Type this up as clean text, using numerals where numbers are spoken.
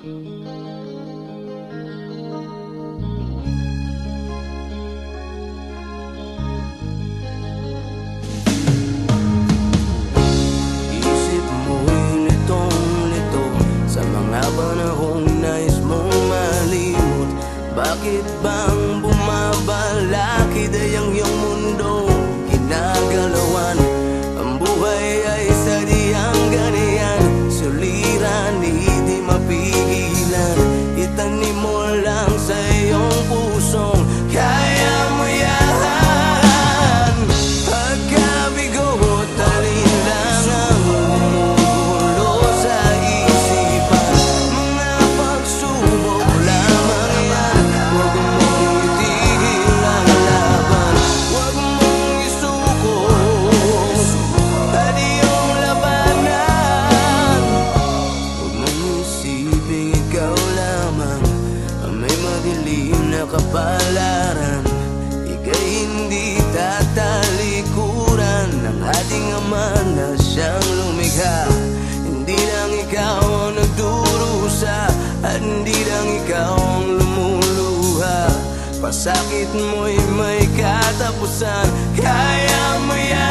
Isip mo'y litong-lito sa mga panahong nais mong malimot. Bakit bang bumabalakid ay ang iyong mundo ginagalawan? Ang buhay ay sadyang ganyan, suliran, hindi mapigilan. Itanim mo lang sa iyong pusong kaya mo yan. Pagkabigo at alinlangang gumugulo sa isipan, mga pagsubok lamang yan. Huwag mong itigil ang laban, huwag mong isuko at iyong labanan. Huwag mong isipin ikaw lamang ang may madilim na kapalaran. Ika'y hindi tatalikuran ng ating Ama na siyang lumikha. Hindi lang ikaw ang nagdurusa at hindi lang ikaw ang lumuluha. Pasakit mo'y may katapusan, kaya mo yan.